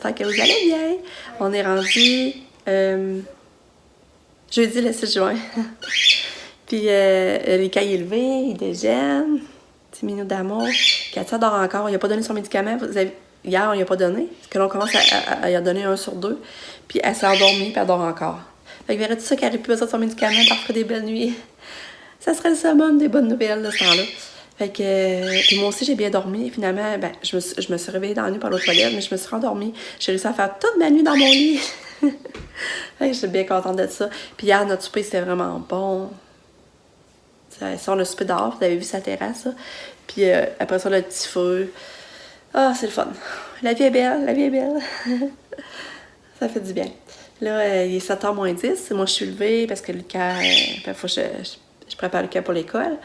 j'espère que vous allez bien. On est rendu jeudi le 6 juin. Puis Lucas est levé, il déjeune. Petit minute d'amour. Katia dort encore, il n'a pas donné son médicament. Hier, on lui a pas donné. Parce que là, on commence à y en donner 1 sur 2. Puis elle s'est endormie, puis elle dort encore. Fait que verrais-tu ça qu'elle n'aurait plus besoin de son médicament, elle ferait des belles nuits. Ça serait le summum des bonnes nouvelles de ce temps-là. Fait que, puis moi aussi, j'ai bien dormi. Finalement, ben, je me suis réveillée dans la nuit par l'autre toilette, mais je me suis rendormie. J'ai réussi à faire toute ma nuit dans mon lit. Fait que je suis bien contente de ça. Puis hier, notre souper, c'était vraiment bon. Ça, on a soupé dehors, vous avez vu sa terrasse, là. Puis après ça, le petit feu. Ah, c'est le fun. La vie est belle, la vie est belle. Ça fait du bien. Là, il est 7h moins 10. Moi, je suis levée parce que Lucas, faut que je prépare Lucas pour l'école.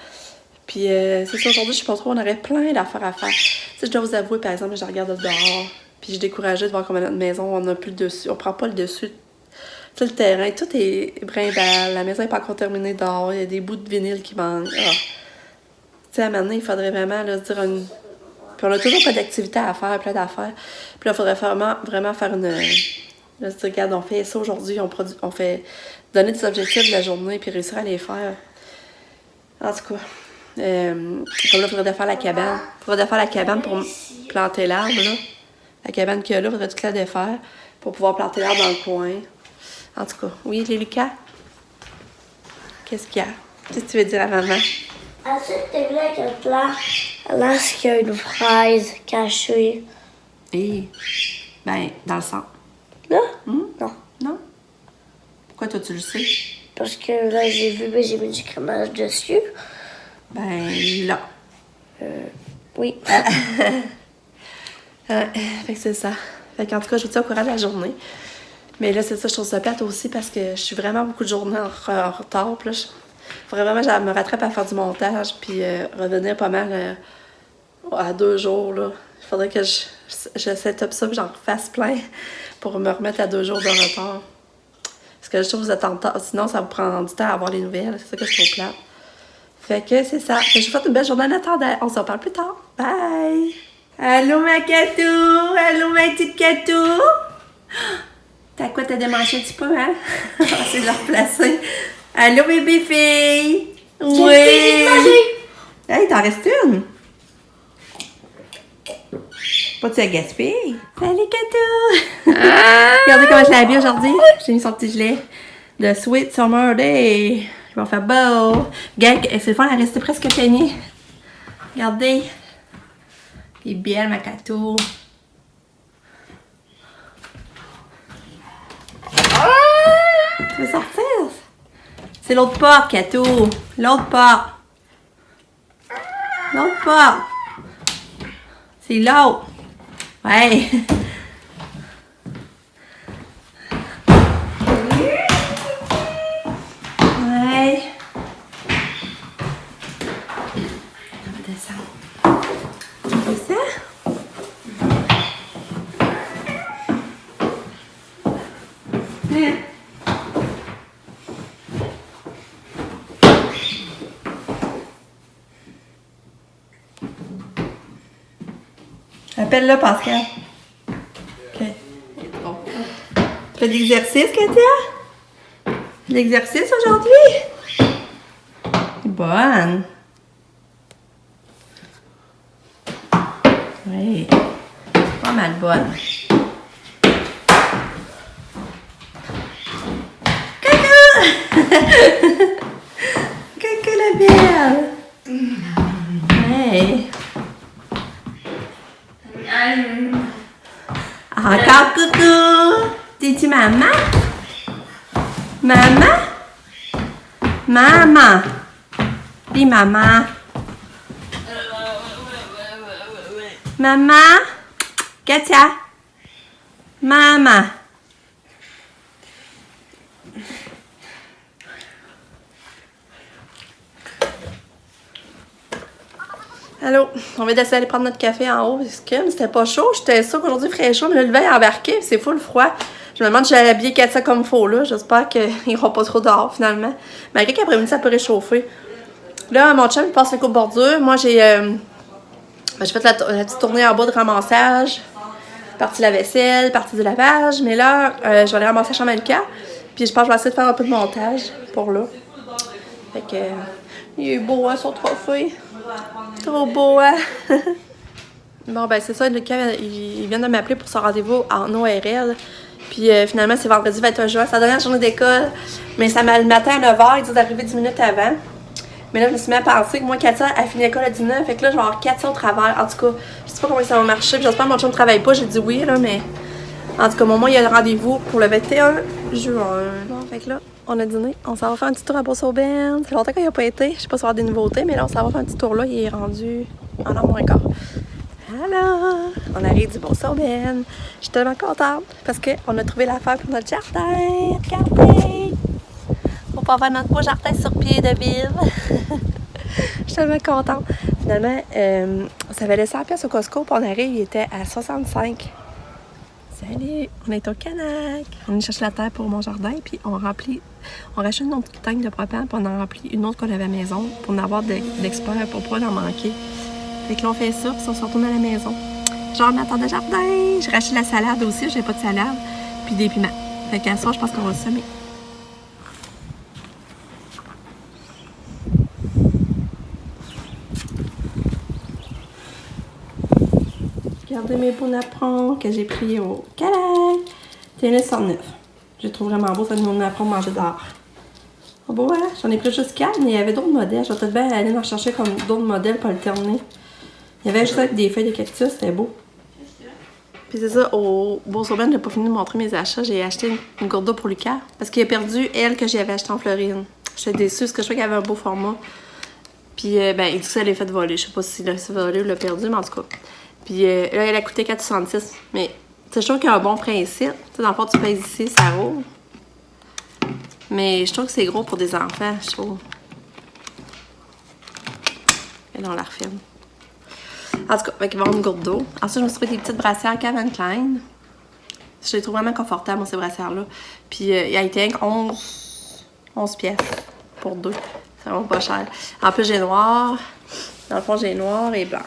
Puis, c'est ça, aujourd'hui, je sais pas trop, on aurait plein d'affaires à faire. Tu sais, je dois vous avouer, par exemple, je regarde dehors, puis je suis découragée de voir comment notre maison, on n'a plus le dessus, on prend pas le dessus. Tout le terrain, tout est brindalle, la maison n'est pas encore terminée dehors, il y a des bouts de vinyle qui manquent. Ah. Tu sais, à un moment donné, il faudrait vraiment là, se dire une... Puis on a toujours pas d'activité à faire, plein d'affaires. Puis là, il faudrait vraiment faire une... Là, se dire, regarde, on fait ça aujourd'hui, on fait donner des objectifs de la journée, puis réussir à les faire. En tout cas... comme là, il faudrait défaire la cabane. Il faudrait défaire la cabane pour planter l'arbre, là. La cabane qu'il y a là, il faudrait tout la défaire pour pouvoir planter l'arbre dans le coin. En tout cas, oui, les Lucas? Qu'est-ce qu'il y a? Qu'est-ce que tu veux dire à maman? Ensuite, t'es venu avec un plat. Là, il y a une fraise cachée. Eh, ben, dans le sang. Là? Non. Non. Pourquoi toi, tu le sais? Parce que là, j'ai vu, mais j'ai mis du crémage dessus. Ben, là. Oui. Fait que c'est ça. Fait qu'en tout cas, je vous tiens au courant de la journée. Mais là, c'est ça, je trouve ça plate aussi parce que je suis vraiment beaucoup de journées en retard. Puis là, faudrait vraiment que je me rattrape à faire du montage puis revenir pas mal à 2 jours, là. Il faudrait que je set up ça puis j'en refasse plein pour me remettre à 2 jours de retard. Parce que je trouve que vous êtes en retard. Sinon, ça vous prend du temps à avoir les nouvelles. C'est ça que je trouve plate. Fait que c'est ça. Je vous souhaite une belle journée en attendant. On se reparle plus tard. Bye! Allô, ma Catou! Allô, ma petite Catou! T'as quoi? T'as démanché un petit peu, hein? C'est de la replacer. Allô, bébé fille! Oui! Hey, t'en restes une? Pas de se gaspiller. Salut, Catou! Regardez comment je l'ai habillée aujourd'hui. J'ai mis son petit gilet de Sweet Summer Day. Il va faire beau. Regarde, c'est le fun, elle est restée presque peignée. Regardez. Elle est belle, ma Catou. Tu veux sortir? C'est l'autre porte, Catou. L'autre porte. L'autre porte. C'est l'autre. Ouais. Ouais. On va descendre. C'est ça? Viens. Appelle-le, Pascal. OK. Bon. Tu fais de l'exercice, Katia? De l'exercice aujourd'hui? Bonne. Oui. Pas mal bonne. Coucou! Coucou la belle! Hey! Encore coucou! Dis-tu maman? Maman? Maman! Dis maman! Maman? Katia? Maman? Allô? On vient d'essayer d'aller prendre notre café en haut. Parce que c'était pas chaud. J'étais sûre qu'aujourd'hui il ferait chaud, mais là, le vent est embarqué. C'est full froid. Je me demande si j'ai habillé Katia comme il faut, là. J'espère qu'ils iront pas trop dehors, finalement. Malgré qu'après-midi, ça peut réchauffer. Là, mon chum, il passe le coup de bordure. Moi, j'ai fait la petite tournée en bas de ramassage. partie de la vaisselle, partie du lavage. Mais là, je vais aller ramasser la chambre à Lucas. Puis je pense que je vais essayer de faire un peu de montage pour là. Fait que... il est beau, hein, son trophée. Trop beau, hein? Bon, ben c'est ça, Lucas, il vient de m'appeler pour son rendez-vous en ORL. Puis finalement, c'est vendredi 21 juin. C'est la dernière journée d'école. Mais ça m'a le matin à 9h, il dit d'arriver 10 minutes avant. Mais là, je me suis mis à penser que moi, Katia, elle finit l'école à 19. Fait que là, je vais avoir Katia au travers. En tout cas, je sais pas comment ça va marcher. Puis j'espère que mon chum ne travaille pas. J'ai dit oui, là, mais... En tout cas, moi, il y a le rendez-vous pour le 21 juin. Bon, fait que là, on a dîné. On s'en va faire un petit tour à Beauce-Auberne. Ça fait longtemps qu'il n'y a pas été. Je sais pas si on va avoir des nouveautés, mais là, on s'en va faire un petit tour là. Il est rendu en heure moins quart. Alors, on arrive du Beauce-Auberne. Je suis tellement contente parce qu'on a trouvé l'affaire pour notre jardin. Regardez! Pour pas avoir notre beau jardin sur pied de ville. Je suis tellement contente. Finalement, ça valait 100$ au Costco. Puis on arrive, il était à 65. Salut! On est au Canac. On est chercher la terre pour mon jardin. Puis on rachète une autre tank de propane. Puis on en remplit une autre qu'on avait à la maison. Pour en avoir d'experts pour pas en manquer. Fait que là, on fait ça. Puis on se retourne à la maison. Genre, ma terre de jardin. J'ai racheté la salade aussi. J'ai pas de salade. Puis des piments. Fait qu'à ça, je pense qu'on va le semer. Regardez mes beaux napperons que j'ai pris au Canac. TNS109. Je les trouve vraiment beau, ça de mon napperon manger dehors. Oh bon, voilà, j'en ai pris juste 4, mais il y avait d'autres modèles. Je vais peut-être bien aller en chercher comme d'autres modèles pour alterner. Il y avait juste avec des feuilles de cactus, c'était beau. Puis c'est ça, au Beauce-Auberne, j'ai pas fini de montrer mes achats. J'ai acheté une gourde d'eau pour Lucas. Parce qu'il a perdu elle que j'avais achetée en Floride. J'étais déçue parce que je trouvais qu'elle avait un beau format. Puis ben, il dit que ça l'ait fait voler. Je sais pas s'il l'a volé ou l'a perdu, mais en tout cas. Puis là, elle a coûté 4,66. Mais je trouve qu'il y a un bon principe. T'sais, dans le fond, tu pèses ici, ça roule. Mais je trouve que c'est gros pour des enfants, je trouve. Et là, on la referme. En tout cas, il va y avoir une gourde d'eau. Ensuite, je me suis pris des petites brassières Calvin Klein. Je les trouve vraiment confortables, moi, ces brassières-là. Puis il a été 11 pièces pour 2. C'est vraiment pas cher. En plus, j'ai noir. Dans le fond, j'ai noir et blanc.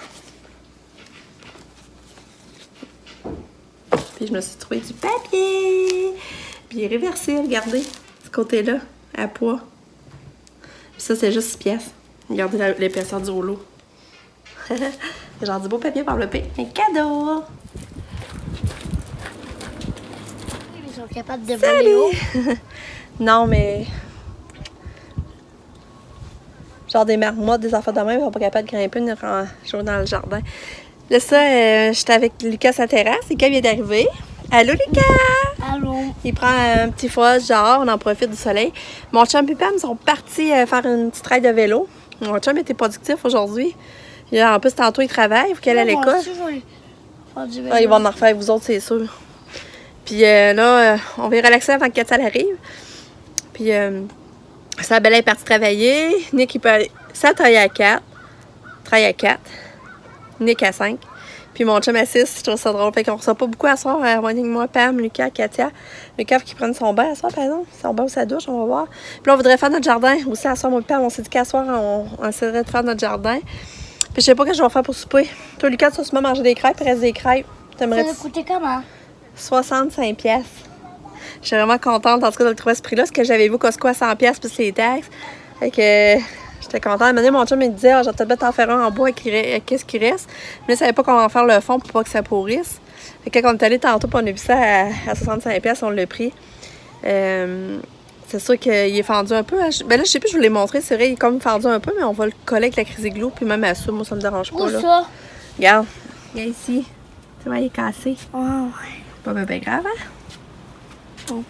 Puis je me suis trouvé du papier. Puis il est réversible, regardez. Ce côté-là, à poids. Puis ça, c'est juste 6 pièces. Regardez l'épaisseur du rouleau. Genre du beau papier pour envelopper. Un cadeau! Ils sont capables de voler haut. Non, mais... Genre des marmottes, des enfants de même, ils sont pas capables de grimper, de jouer dans le jardin. Là, ça, j'étais avec Lucas à la terrasse. Lucas vient d'arriver. Allô, Lucas! Allô? Il prend un petit foie genre, on en profite du soleil. Mon chum et Pam sont partis faire une petite ride de vélo. Mon chum était productif aujourd'hui. En plus, tantôt, il travaille, il faut qu'elle aille à l'école. Ah, ils vont en refaire, vous autres, c'est sûr. Puis là, on va y relaxer avant que Katia arrive. Puis, Sabella est partie travailler. Nick, il peut aller. Ça travaille à 4. Travaille à 4. Nick à 5. Puis mon chum à 6, je trouve ça drôle. Fait qu'on reçoit pas beaucoup à soir. Moi, Pam, Lucas, Katia. Lucas, qui prenne son bain à soir, par exemple. Son bain ou sa douche, on va voir. Puis là, on voudrait faire notre jardin. Aussi, à soir, moi, Pam, on s'est dit qu'à soir, on essaierait de faire notre jardin. Puis je sais pas ce que je vais faire pour souper. Toi, Lucas, tu vas sûrement manger des crêpes. Il reste des crêpes. Ça va coûter comment? 65 pièces. Je suis vraiment contente, en tout cas, de le trouver à ce prix-là. Parce que j'avais vu Costco à 100 pièces plus les taxes. Fait que j'étais contente. À un moment donné, mon chum me disait, je vais peut-être mettre en faire un en bois qu'est-ce qui reste. Mais je savais pas comment en faire le fond pour pas que ça pourrisse. Fait que quand on est allé tantôt, on a vu ça à 65 pièces, on l'a pris. C'est sûr qu'il est fendu un peu. Ben là, je sais plus, je vous l'ai montré. C'est vrai, il est comme fendu un peu, mais on va le coller avec la Crisiglou. Puis même à ça, moi, ça me dérange pas. Où là. ça? Regarde. Regarde ici. Tu vois, il est cassé. Oh, ouais. Pas bien grave, hein? Bon.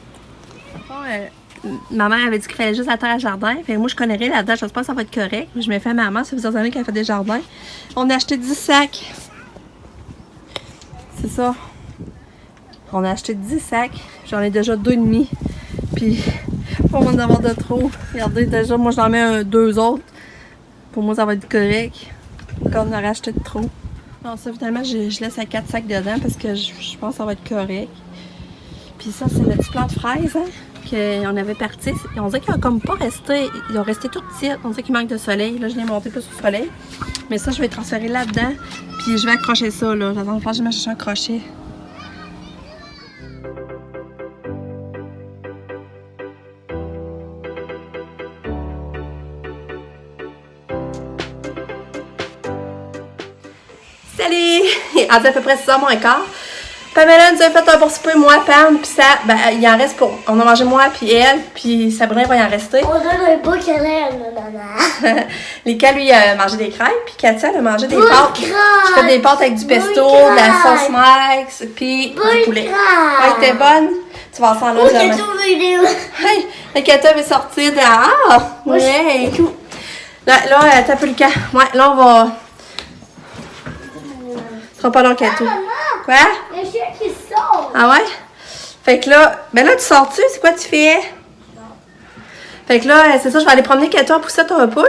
Ma mère avait dit qu'il fallait juste la terre à jardin. Fait que moi, je connais rien là-dedans. J'espère que ça va être correct. Je me fais à maman. Ça fait plusieurs années qu'elle fait des jardins. On a acheté 10 sacs. C'est ça. On a acheté 10 sacs. J'en ai déjà 2,5. Puis, pas besoin d'avoir de trop. Regardez, déjà, moi, j'en mets 2 autres. Pour moi, ça va être correct. Quand on aurait acheté de trop. Non, ça, finalement, je laisse à 4 sacs dedans parce que je pense que ça va être correct. Puis ça, c'est le petit plant de fraises, hein, qu'on avait parti. On dirait qu'ils ont comme pas resté, ils ont resté tout petits. On dirait qu'il manque de soleil. Là, je l'ai monté plus au soleil. Mais ça, je vais transférer là-dedans. Puis je vais accrocher ça, là. J'attends de faire, je vais chercher un crochet. Salut! Il est rendu à peu près 6h moins quart. Pamela nous a fait un bon souper, moi, Pam, puis ça, ben, il en reste pour. On a mangé moi, puis elle, puis Sabrina va y en rester. On donne un beau câlin à Nana. Lika, lui, a mangé des crêpes, puis Katia, elle a mangé des Boule pâtes. crêpe! Je fais des pâtes avec du pesto, de la sauce Max, puis du poulet. Ouais, t'es bonne? Tu vas en s'en là, Oh, jamais. j'ai tout vidéo. Hey, la Katia veut sortir de. Ah! Ouais! Là, t'as plus le cas. Ouais, là, on va. Ce sera pas long, Kato. Quoi? Le chien qui sort. Ah ouais? Fait que là, ben là, tu sors-tu? C'est quoi tu fais? Fait que là, c'est ça, je vais aller promener Kato en poussette un peu.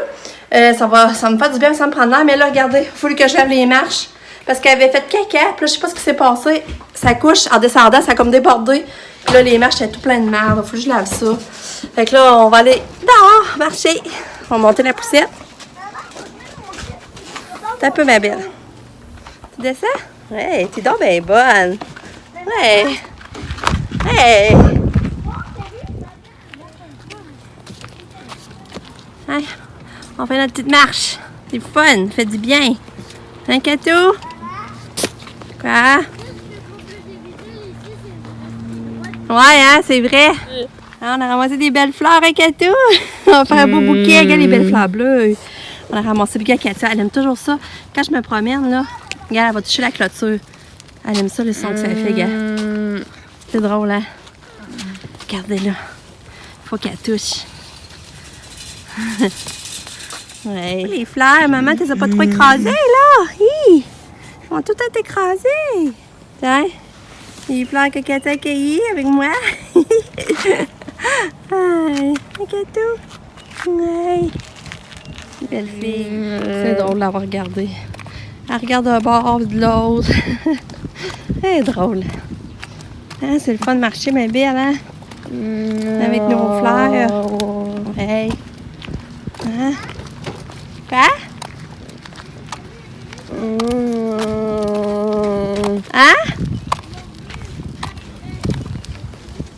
Ça me fait du bien, ça me prend l'air. Mais là, regardez, il faut que je lave les marches. Parce qu'elle avait fait caca. Puis là, je sais pas ce qui s'est passé. Sa couche, en descendant, ça a comme débordé. Puis là, les marches étaient tout plein de merde. Il faut que je lave ça. Fait que là, on va aller dehors, marcher. On va monter la poussette. T'es un peu ma belle. Tu descends? Ouais, t'es donc bien bonne. Ouais. Hey! Hey, on fait notre petite marche. C'est fun, ça fait du bien. Hein, Kato? Quoi? Ouais, hein, c'est vrai. Ah, on a ramassé des belles fleurs, hein, Kato? On va faire un beau bouquet, regarde les belles fleurs bleues. On a ramassé le gars Katia, elle aime toujours ça. Quand je me promène, là, regarde, elle va toucher la clôture. Elle aime ça, le son que ça fait, gars. C'est drôle, hein? Regardez-là. Faut qu'elle touche. Ouais. Les fleurs, maman, t'es pas trop écrasées, là? Hi! Elles vont toutes être écrasées. Tiens, les fleurs que Katia a cueillies avec moi. Hi! Kato. Ouais. Belle fille. C'est drôle de l'avoir regardée. Elle regarde d'un bord de l'autre. C'est drôle. Hein, c'est le fun de marcher, ma belle, hein? Avec nos fleurs. Hey. Hein? Quoi? Hein?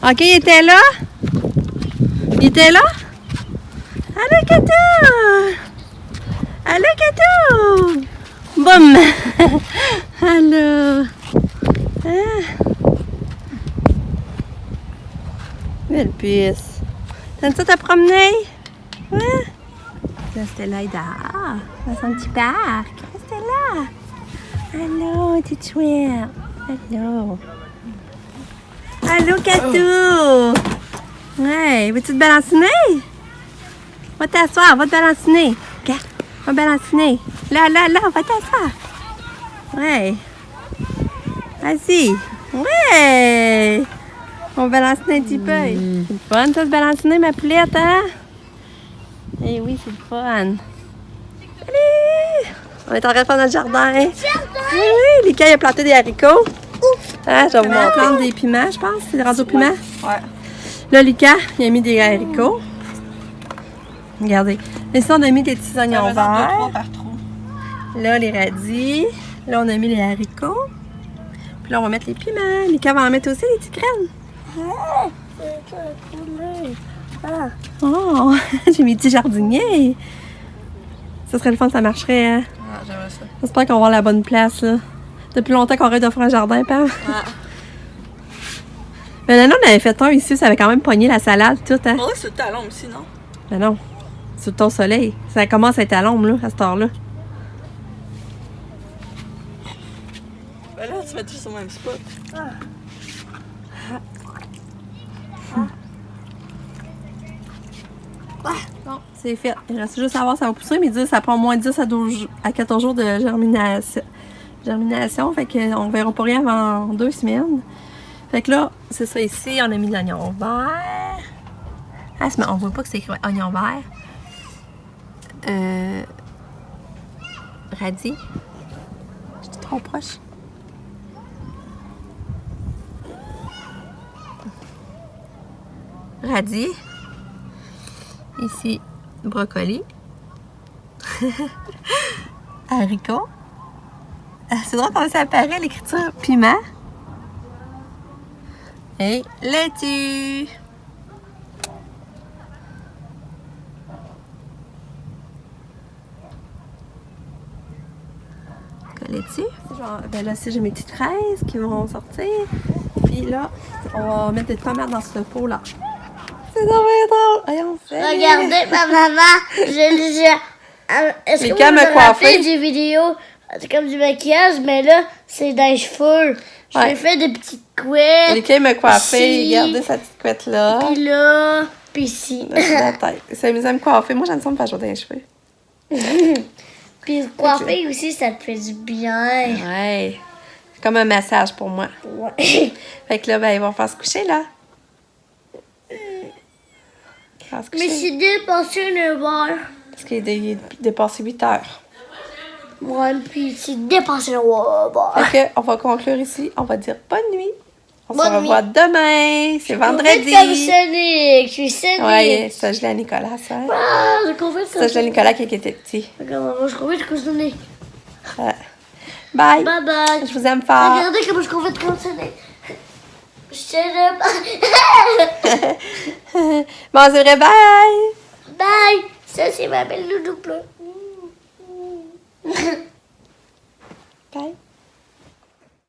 Ok, il était là? Il était là? Allô, Kato! Allô, Kato! Boum! Allô! Hein? Belle puce. T'aimes ça te promener? Ouais? Là, Stella est dehors. Dans son petit parc. Stella! Allô, t'es chouette. Allô. Allô, Kato! Ouais, veux-tu te balanciner? Va t'asseoir, va te balanciner. Regarde, va balanciner. Là, va t'asseoir. Ouais. Vas-y. Ouais! On va balanciner un petit peu. C'est le fun, ça, de balanciner, ma poulette, hein? Eh oui, c'est le fun. Salut! On est en train de faire notre jardin. Oui, Lika, il a planté des haricots. Ah, je vais vous montrer des piments, je pense. C'est rendu au piment? Ouais. Là, Lika, il a mis des haricots. Regardez. Ici, on a mis des petits oignons verts. Là, les radis. Là, on a mis les haricots. Puis là, on va mettre les piments. Lika va en mettre aussi les petites graines. Ah. Oh, j'ai mes petits jardiniers. Ça serait le fun, ça marcherait, hein? Ah, j'aimerais ça. J'espère qu'on va avoir la bonne place, là. Depuis longtemps qu'on rêve d'offrir un jardin, Pam. Ah. Mais là, on avait fait un ici, ça avait quand même pogné la salade, tout, hein? Oh, c'est le talon aussi, non? Mais non, sous ton soleil. Ça commence à être à l'ombre, là, à cette heure-là. Ben là, tu vas tous au même spot. Bon, c'est fait. Il reste juste à voir si ça va pousser, mais ils disent que ça prend au moins 10 à 14 jours de germination. Fait qu'on verra pas rien avant 2 semaines. Fait que là, c'est ça ici, on a mis de l'oignon vert. Ah, on voit pas que c'est écrit oignon vert. Radis. J'étais trop proche. Radis. Ici, brocoli. Haricots. C'est drôle comment ça apparaît, l'écriture piment. Et laitue. laitier. Genre, ben là, si j'ai mes petites fraises qui vont sortir. Puis là, on va mettre des tomates dans ce pot-là. C'est vraiment drôle. Voyons, Regardez ma maman. Est-ce que Mika vous m'a me coiffé. rappelez des vidéos? C'est comme du maquillage, mais là, c'est dans les cheveux. J'ai Ouais. fait des petites couettes. Mika m'a coiffé. Ici. Regardez sa petite couette-là. Puis là, puis ici. Dans la tête. C'est amusant de me coiffer. Moi, j'aime ça me faire jouer dans les cheveux. Puis coiffer aussi, ça te fait du bien. Ouais. C'est comme un massage pour moi. Ouais. Fait que là, ben, ils vont faire se coucher, là. Faire se coucher. Mais c'est dépensé 9 heures. Parce qu'il est dépassé 8 heures. Ouais, puis c'est dépensé 9 heures. Fait que, on va conclure ici. On va dire bonne nuit. On se Bonne revoit demain. C'est vendredi. Comme Sonic, je suis Sonic. Ouais, ça, je l'ai à Nicolas, ça. Ah, je confesse Ça, je l'ai à Nicolas qui était petit. Regarde, moi je confesse comme Sonic. Ouais. Bye. Bye bye. Je vous aime fort. Regardez comment je confesse comme Sonic. Je t'aime. Bon, c'est vrai, bye. Bye. Ça, c'est ma belle loulou bleue. Bye.